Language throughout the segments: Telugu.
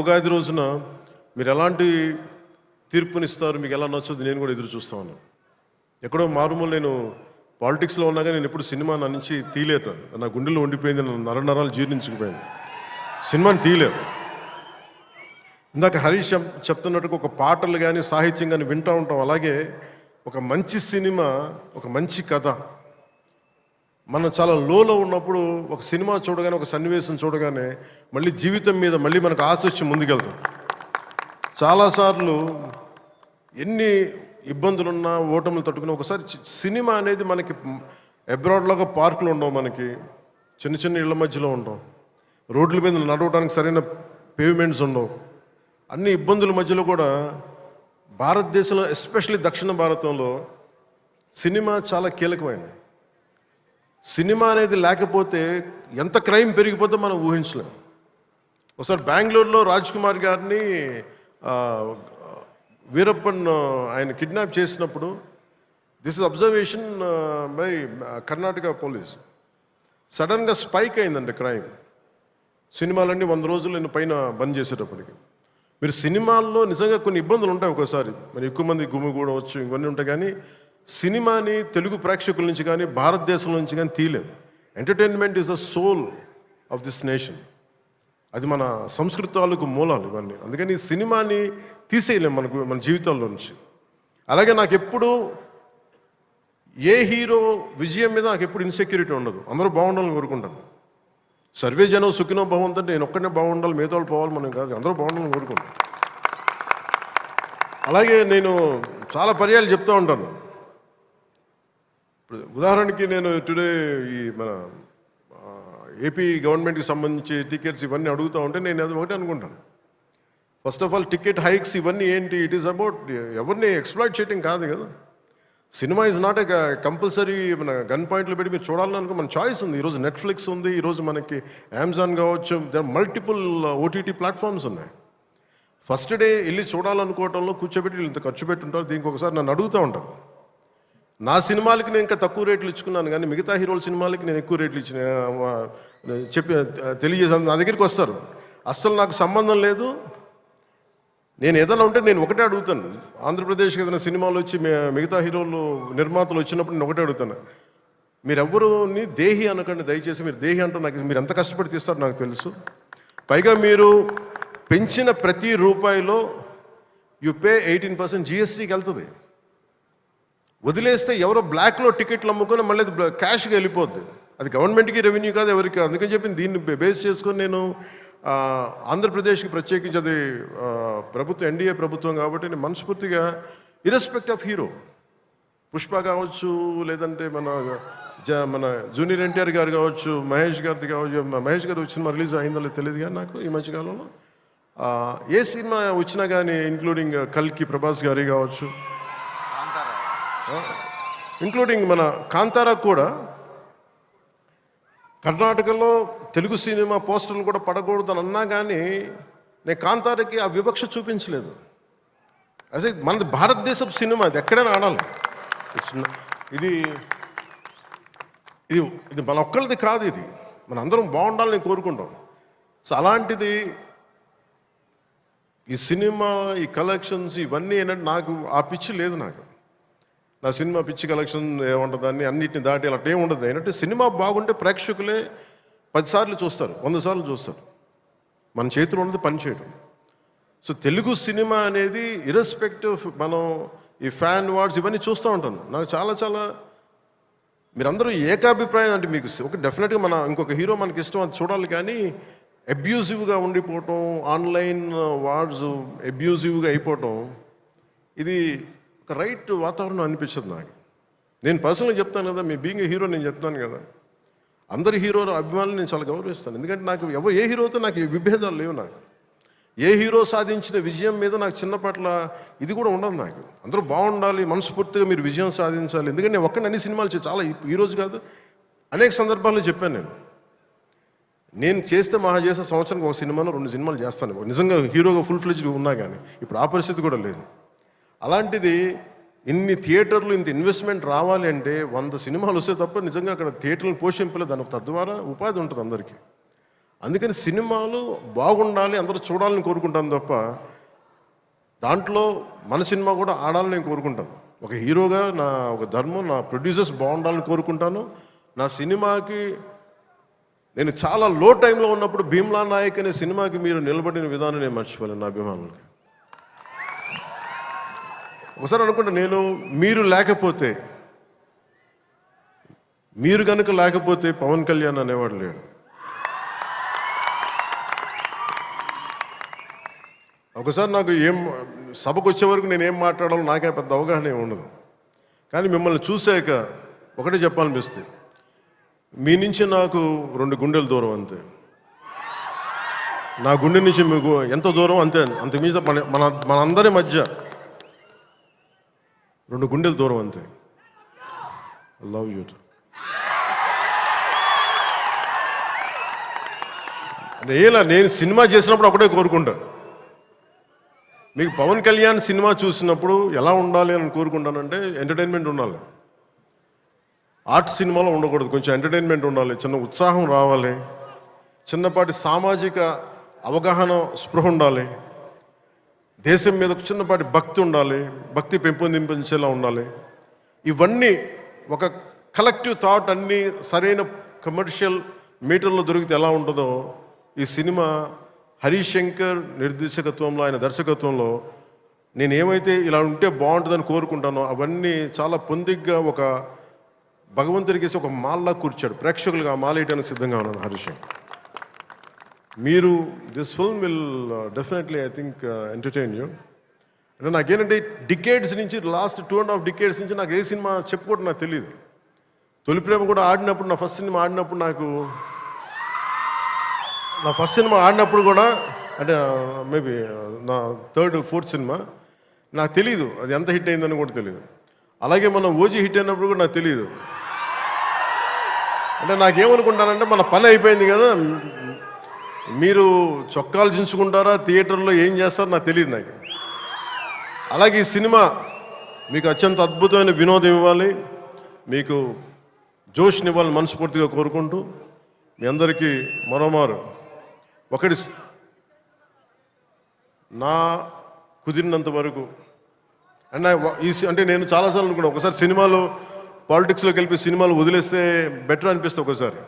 ఉగాది రోజున మీరు ఎలాంటి తీర్పునిస్తారు, మీకు ఎలా నచ్చదు నేను కూడా ఎదురు చూస్తా ఉన్నాను. ఎక్కడో మారుమూల నేను పాలిటిక్స్లో ఉన్నా కానీ నేను ఎప్పుడు సినిమా నా నుంచి తీయలేరు. నా గుండెలో ఉండిపోయింది, నరాలు జీర్ణించుకుపోయింది. సినిమాని తీయలేరు. ఇందాక హరీష్ చెప్తున్నట్టుగా ఒక పాటలు కానీ సాహిత్యం కానీ వింటూ ఉంటాం. అలాగే ఒక మంచి సినిమా, ఒక మంచి కథ, మనం చాలా లోలో ఉన్నప్పుడు ఒక సినిమా చూడగానే, ఒక సన్నివేశం చూడగానే మళ్ళీ జీవితం మీద మళ్ళీ మనకు ఆశ వచ్చి ముందుకెళ్తాం. చాలాసార్లు ఎన్ని ఇబ్బందులున్నా ఓటములు తట్టుకుని ఒకసారి సినిమా అనేది మనకి అబ్రాడ్లాగా పార్కులు ఉండవు, మనకి చిన్న చిన్న ఇళ్ల మధ్యలో ఉంటాం, రోడ్ల మీద నడవడానికి సరైన పేవ్మెంట్స్ ఉండవు. అన్ని ఇబ్బందుల మధ్యలో కూడా భారతదేశంలో, ఎస్పెషల్లీ దక్షిణ భారతంలో సినిమా చాలా కీలకమైంది. సినిమా అనేది లేకపోతే ఎంత క్రైమ్ పెరిగిపోతే మనం ఊహించలేం. ఒకసారి బెంగళూరులో రాజ్ కుమార్ గారిని వీరప్పన్ ఆయన కిడ్నాప్ చేసినప్పుడు, this is observation by Karnataka police, సడన్గా స్పైక్ అయిందండి క్రైమ్. సినిమాలన్నీ 100 రోజులు నేను పైన బంద్ చేసేటప్పటికి. మీరు సినిమాల్లో నిజంగా కొన్ని ఇబ్బందులు ఉంటాయి, ఒకసారి మరి ఎక్కువ మంది గుమిగూడవచ్చు, ఇవన్నీ ఉంటాయి. కానీ సినిమాని తెలుగు ప్రేక్షకుల నుంచి కానీ భారతదేశం నుంచి కానీ తీయలేము. Entertainment is the soul of this nation. అది మన సంస్కృతి తాలూకు మూలాలు ఇవన్నీ. అందుకని ఈ సినిమాని తీసేయలేము మన జీవితాల్లో నుంచి. అలాగే నాకు ఎప్పుడు ఏ హీరో విజయం మీద నాకు ఎప్పుడు ఇన్సెక్యూరిటీ ఉండదు. అందరూ బాగుండాలని కోరుకుంటాను. సర్వే జనం సుఖినో బాగుందంటే నేను ఒక్కడనే బాగుండాలి, మిగతా వాళ్ళు పోవాలి మనం కాదు, అందరూ బాగుండాలని కోరుకుంటాను. అలాగే నేను చాలా పర్యాలు చెప్తూ ఉంటాను. ఇప్పుడు ఉదాహరణకి నేను టుడే ఈ మన ఏపీ గవర్నమెంట్కి సంబంధించి టికెట్స్ ఇవన్నీ అడుగుతూ ఉంటే నేను అది ఒకటి అనుకుంటాను. First of all ticket hikes ఇవన్నీ ఏంటి? ఇట్ ఈస్ అబౌట్ ఎవరిని ఎక్స్ప్లాయిట్ చేయటం కాదు కదా. Cinema is not a compulsory మన గన్ పాయింట్లు పెట్టి మీరు చూడాలనుకో మన చాయిస్ ఉంది. ఈరోజు నెట్ఫ్లిక్స్ ఉంది, ఈరోజు మనకి అమెజాన్ కావచ్చు, దర్ మల్టిపుల్ ఓటీటీ ప్లాట్ఫామ్స్ ఉన్నాయి. ఫస్ట్ డే వెళ్ళి చూడాలనుకోవటంలో కూర్చోబెట్టి ఇంత ఖర్చు పెట్టుంటారు. దీనికి ఒకసారి నన్ను అడుగుతూ ఉంటాను. నా సినిమాలకి నేను ఇంకా తక్కువ రేట్లు ఇచ్చుకున్నాను, కానీ మిగతా హీరోల సినిమాలకి నేను ఎక్కువ రేట్లు ఇచ్చిన చెప్పి తెలియజేసాను. నా దగ్గరికి వస్తారు, అస్సలు నాకు సంబంధం లేదు, నేను ఏదైనా ఉంటే నేను ఒకటే అడుగుతాను. ఆంధ్రప్రదేశ్కి ఏదైనా సినిమాలు వచ్చి మిగతా హీరోలు నిర్మాతలు వచ్చినప్పుడు నేను ఒకటే అడుగుతాను, మీరెవ్వరూని దేహి అనకండి దయచేసి. మీరు దేహి అంటూ నాకు మీరు ఎంత కష్టపడి తీస్తారో నాకు తెలుసు. పైగా మీరు పెంచిన ప్రతి రూపాయిలో యు పే 18% జిఎస్టీకి వెళ్తుంది. వదిలేస్తే ఎవరో బ్లాక్లో టికెట్లు అమ్ముకొని మళ్ళీ అది క్యాష్గా వెళ్ళిపోద్ది. అది గవర్నమెంట్కి రెవెన్యూ కాదు, ఎవరికి. అందుకని చెప్పి దీన్ని బేస్ చేసుకొని నేను ఆంధ్రప్రదేశ్కి ప్రత్యేకించి, అది ప్రభుత్వం ఎన్డీఏ ప్రభుత్వం కాబట్టి నేను మనస్ఫూర్తిగా ఇర్రెస్పెక్ట్ ఆఫ్ హీరో, పుష్ప కావచ్చు, లేదంటే మన జూనియర్ ఎన్టీఆర్ గారు కావచ్చు, మహేష్ గారిది కావచ్చు. మహేష్ గారు వచ్చిన రిలీజ్ అయిందో తెలియదు కానీ నాకు ఈ మధ్యకాలంలో ఏ సినిమా వచ్చినా కానీ, ఇంక్లూడింగ్ కల్కి ప్రభాస్ గారి కావచ్చు, ఇంక్లూడింగ్ మన కాంతారా కూడా, కర్ణాటకలో తెలుగు సినిమా పోస్టర్లు కూడా పడకూడదు అని అన్నా కానీ నేను కాంతారాకి ఆ వివక్ష చూపించలేదు. అదే మన భారతదేశపు సినిమా, అది ఎక్కడైనా ఆడాలి. ఇది ఇది ఇది మన ఒక్కరిది కాదు, ఇది మన అందరం బాగుండాలని కోరుకుంటాం. సో అలాంటిది ఈ సినిమా, ఈ కలెక్షన్స్ ఇవన్నీ ఏంటంటే నాకు ఆ పిచ్చి లేదు. నాకు నా సినిమా పిచ్చి కలెక్షన్ ఏముంటుంది, దాన్ని అన్నిటిని దాటి అలా ఏముండదు. ఏంటంటే సినిమా బాగుంటే ప్రేక్షకులే 10 సార్లు చూస్తారు, 100 సార్లు చూస్తారు. మన చేతిలో ఉన్నది పని చేయడం. సో తెలుగు సినిమా అనేది ఇర్రెస్పెక్టివ్, మనం ఈ ఫ్యాన్ వార్డ్స్ ఇవన్నీ చూస్తూ ఉంటాను. నాకు చాలా మీరందరూ ఏకాభిప్రాయం అంటే మీకు ఒక డెఫినెట్గా ఇంకొక హీరో మనకి ఇష్టం, అది చూడాలి. కానీ అబ్యూజివ్గా ఉండిపోవటం, ఆన్లైన్ వార్డ్స్ అబ్యూజివ్గా అయిపోవటం, ఇది ఒక రైట్ వాతావరణం అనిపించదు నాకు. నేను పర్సనల్గా చెప్తాను కదా, మీ బీయింగ్ ఏ హీరో నేను చెప్తాను కదా, అందరి హీరోల అభిమానులు నేను చాలా గౌరవిస్తాను. ఎందుకంటే నాకు ఏ హీరోతో నాకు విభేదాలు లేవు. నాకు ఏ హీరో సాధించిన విజయం మీద నాకు చిన్నపట్ల ఇది కూడా ఉండదు. నాకు అందరూ బాగుండాలి, మనస్ఫూర్తిగా మీరు విజయం సాధించాలి. ఎందుకంటే నేను ఒక్కడిని అన్ని సినిమాలు చాలా ఈరోజు కాదు, అనేక సందర్భాల్లో చెప్పాను. నేను చేస్తే చేసే సంవత్సరానికి ఒక సినిమాలో 2 సినిమాలు చేస్తాను, నిజంగా హీరోగా ఫుల్ ఫ్లెడ్జ్డ్ ఉన్నా కానీ. ఇప్పుడు ఆ పరిస్థితి కూడా లేదు. అలాంటిది ఇన్ని థియేటర్లు, ఇంత ఇన్వెస్ట్మెంట్ రావాలి అంటే 100 సినిమాలు వస్తే తప్ప నిజంగా అక్కడ థియేటర్లు పోషింపలేదు. దాని తద్వారా ఉపాధి ఉంటుంది అందరికీ. అందుకని సినిమాలు బాగుండాలి, అందరూ చూడాలని కోరుకుంటాను తప్ప దాంట్లో మన సినిమా కూడా ఆడాలని నేను కోరుకుంటాను. ఒక హీరోగా నా ఒక ధర్మం, నా ప్రొడ్యూసర్స్ బాగుండాలని కోరుకుంటాను. నా సినిమాకి నేను చాలా లో టైంలో ఉన్నప్పుడు భీమ్లా నాయక్ అనే సినిమాకి మీరు నిలబడిన విధానం నేను మర్చిపోలేను నా అభిమానులకి. ఒకసారి అనుకుంటా, నేను మీరు కనుక లేకపోతే పవన్ కళ్యాణ్ అనేవాడు లేడు. ఒకసారి నాకు సభకు వచ్చే వరకు నేను ఏం మాట్లాడాలో నాకే పెద్ద అవగాహన ఏమి ఉండదు. కానీ మిమ్మల్ని చూశాక ఒకటే చెప్పాలనిపిస్తుంది, మీ నుంచి నాకు 2 గుండెల దూరం అంతే. నా గుండె నుంచి మీకు ఎంత దూరం అంతే, అంతకుమించి మనందరి మధ్య 2 గుండెల దూరం అంతే. I love you. నేను సినిమా చేసినప్పుడు ఒకటే కోరుకుంటా, మీకు పవన్ కళ్యాణ్ సినిమా చూసినప్పుడు ఎలా ఉండాలి అని కోరుకుంటానంటే ఎంటర్టైన్మెంట్ ఉండాలి. ఆర్ట్ సినిమాలో ఉండకూడదు, కొంచెం ఎంటర్టైన్మెంట్ ఉండాలి, చిన్న ఉత్సాహం రావాలి, చిన్నపాటి సామాజిక అవగాహన స్పృహ ఉండాలి, దేశం మీద చిన్నపాటి భక్తి ఉండాలి, భక్తి పెంపొందించేలా ఉండాలి. ఇవన్నీ ఒక కలెక్టివ్ థాట్ అన్నీ సరైన కమర్షియల్ మీటర్లో దొరికితే ఎలా ఉంటుందో ఈ సినిమా హరీష్ శంకర్ నిర్దేశకత్వంలో, ఆయన దర్శకత్వంలో నేను ఏమైతే ఇలా ఉంటే బాగుంటుందని కోరుకుంటానో అవన్నీ చాలా పొందిగ్గా ఒక భగవంతుడికి ఒక మాల్లా కూర్చాడు. ప్రేక్షకులుగా ఆ మాల వేయడానికి సిద్ధంగా ఉన్నాను హరీష్ శంకర్. మీరు this film will definitely I think entertain you. అంటే నాకేంటంటే డికేడ్స్ నుంచి, లాస్ట్ 2.5 డికేడ్స్ నుంచి నాకు ఏ సినిమా చెప్పుకోవడం నాకు తెలియదు. తొలి ప్రేమ కూడా ఆడినప్పుడు, నా ఫస్ట్ సినిమా ఆడినప్పుడు కూడా, అంటే మేబీ నా 3rd, 4th సినిమా, నాకు తెలియదు అది ఎంత హిట్ అయిందని కూడా తెలియదు. అలాగే మనం ఓజీ హిట్ అయినప్పుడు కూడా నాకు తెలియదు. అంటే నాకేమనుకుంటానంటే మన పని అయిపోయింది కదా, మీరు చొక్కాలు చించుకుంటారా, థియేటర్లో ఏం చేస్తారో నాకు తెలియదు నాకు. అలాగే ఈ సినిమా మీకు అత్యంత అద్భుతమైన వినోదం ఇవ్వాలి, మీకు జోష్నివ్వాలని మనస్ఫూర్తిగా కోరుకుంటూ మీ అందరికీ మరోమారు ఒకటి, నా కుదిరినంత వరకు అంటే నేను చాలాసార్లు అనుకున్నాను, ఒకసారి సినిమాలో పాలిటిక్స్లోకి వెళ్ళి సినిమాలు వదిలేస్తే బెటర్ అనిపిస్తుంది ఒకసారి.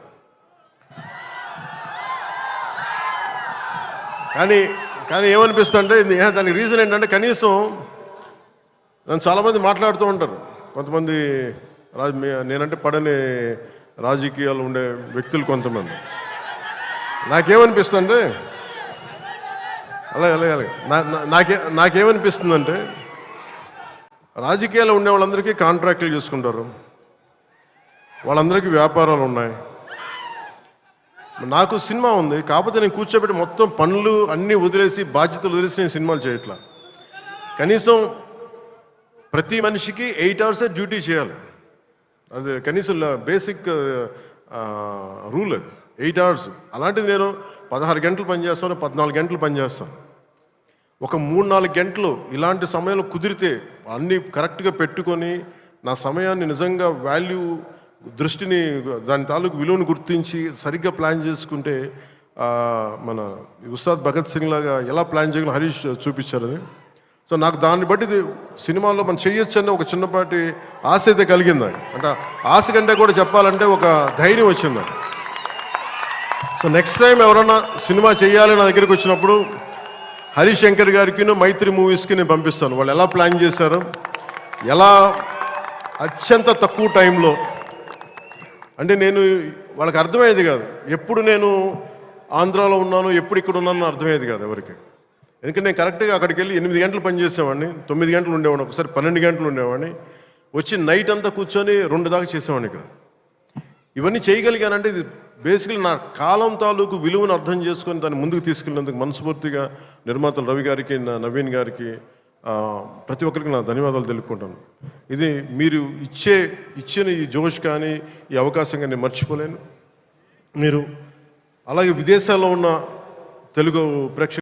కానీ ఏమనిపిస్తుంది అంటే దానికి రీజన్ ఏంటంటే, కనీసం నన్ను చాలామంది మాట్లాడుతూ ఉంటారు, కొంతమంది నేనంటే పడని రాజకీయాలు ఉండే వ్యక్తులు కొంతమంది. నాకేమనిపిస్తుందంటే అలాగే నాకేమనిపిస్తుందంటే, రాజకీయాలు ఉండే వాళ్ళందరికీ కాంట్రాక్టులు చేసుకుంటారు, వాళ్ళందరికీ వ్యాపారాలు ఉన్నాయి. నాకు సినిమా ఉంది, కాకపోతే నేను కూర్చోబెట్టి మొత్తం పనులు అన్నీ వదిలేసి, బాధ్యతలు వదిలేసి నేను సినిమాలు చేయట్లా. కనీసం ప్రతి మనిషికి 8 hours డ్యూటీ చేయాలి. అది కనీసం బేసిక్ రూల్, అది 8 hours. అలాంటిది నేను 16 గంటలు పనిచేస్తాను, 14 గంటలు పనిచేస్తాను. ఒక 3-4 గంటలు ఇలాంటి సమయంలో కుదిరితే అన్నీ కరెక్ట్గా పెట్టుకొని, నా సమయాన్ని నిజంగా దృష్టిని, దాని తాలూకు విలువను గుర్తించి సరిగ్గా ప్లాన్ చేసుకుంటే, మన ఉస్తాద్ భగత్ సింగ్ లాగా ఎలా ప్లాన్ చేయగలం హరీష్ చూపించారు అది. సో నాకు దాన్ని బట్టి సినిమాలో మనం చేయొచ్చని ఒక చిన్నపాటి ఆశ అయితే కలిగింది. అంటే ఆశ కంటే కూడా చెప్పాలంటే ఒక ధైర్యం వచ్చింది. సో నెక్స్ట్ టైం ఎవరన్నా సినిమా చేయాలి నా దగ్గరికి వచ్చినప్పుడు హరీష్ శంకర్ గారికి, మైత్రి మూవీస్కి నేను పంపిస్తాను. వాళ్ళు ఎలా ప్లాన్ చేశారు, ఎలా అత్యంత తక్కువ టైంలో, అంటే నేను వాళ్ళకి అర్థమయ్యేది కాదు. ఎప్పుడు నేను ఆంధ్రాలో ఉన్నాను, ఎప్పుడు ఇక్కడ ఉన్నాను అర్థమయ్యేది కాదు ఎవరికి. ఎందుకంటే నేను కరెక్ట్గా అక్కడికి వెళ్ళి 8 గంటలు పనిచేసేవాడిని, 9 గంటలు ఉండేవాడిని, ఒకసారి 12 గంటలు ఉండేవాడిని, వచ్చి నైట్ అంతా కూర్చొని 2 దాకా చేసేవాడిని ఇక్కడ. ఇవన్నీ చేయగలిగానంటే ఇది బేసికలీ నా కాలం తాలూకు విలువను అర్థం చేసుకొని దాన్ని ముందుకు తీసుకెళ్ళినందుకు మనస్ఫూర్తిగా నిర్మాతలు రవి గారికి, నవీన్ గారికి, ప్రతి ఒక్కరికి నా ధన్యవాదాలు తెలుపుకుంటాను. ఇది మీరు ఇచ్చిన ఈ జోష్ కానీ ఈ అవకాశం కానీ మర్చిపోలేను. మీరు అలాగే విదేశాల్లో ఉన్న తెలుగు ప్రేక్షకులు